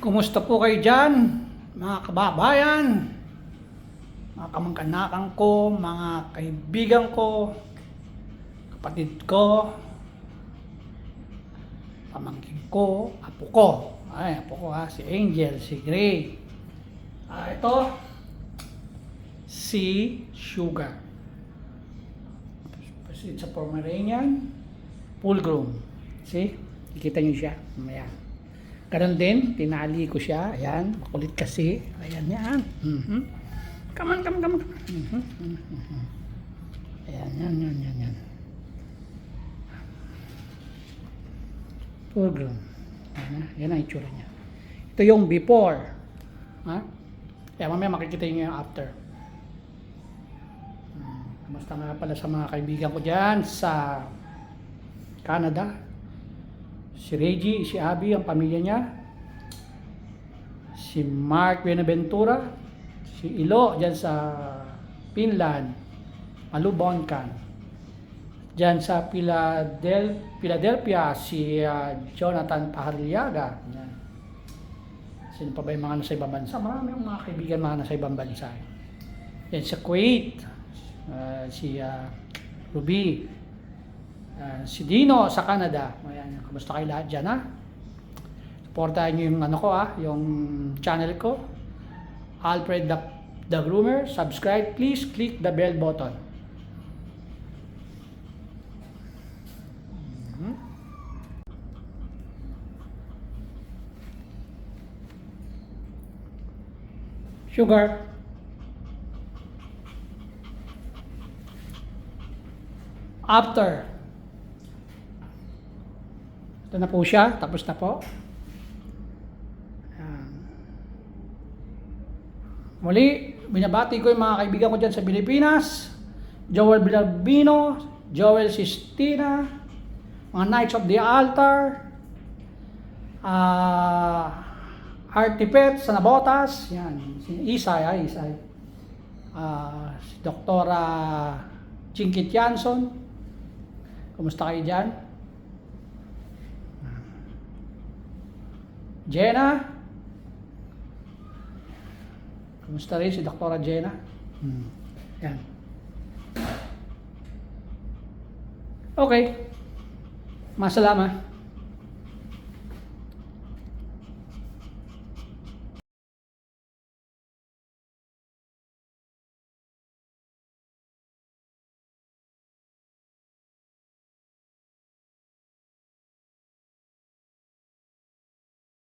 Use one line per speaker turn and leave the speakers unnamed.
Kumusta po kayo dyan, mga kababayan, mga kamag-anakan ko, mga kaibigan ko, kapatid ko, pamangkin ko, apo ko. Ay, apo ko ha, si Angel, si Gray. Ito, si Sugar. It's a Pomeranian, full grown. See? Kikita nyo siya. Mamaya. Ganon din, tinali ko siya. Ayan, makulit kasi. Ayan, yan. Come on. Ayan, yan. Full grown. Yan ang itsura niya. Ito yung before. Ha? Kaya mamaya makikita nyo yung after. Kamusta nga pala sa mga kaibigan ko dyan sa Canada. Si Reggie, si Abby, ang pamilya niya. Si Mark Benaventura. Si Ilo, dyan sa Finland. Malubonkan. Dyan sa Philadelphia, si Jonathan Paharliaga. Yan. Sino pa ba yung mga nasa ibang bansa? Marami yung mga kaibigan mga nasa ibang bansa. Yan sa Kuwait. Si Ruby. Si Dino sa Canada. Ayan, kumusta kayo lahat dyan, ha? Supportahan nyo yung ano ko, yung channel ko. Alfred the Groomer. Subscribe. Please click the bell button. Sugar. After. Ito na po siya. Tapos na po. Muli, binabati ko yung mga kaibigan ko dyan sa Pilipinas. Joel Bilabino, Joel Sistina, mga Knights of the Altar, Artipet sa Nabotas, yan, si Isay. Si Doktora Chinkit Jansson. Kumusta kayo dyan? Jenna. Kumusta rin si Doktora Jenna? Yan. Okay. Masalamat.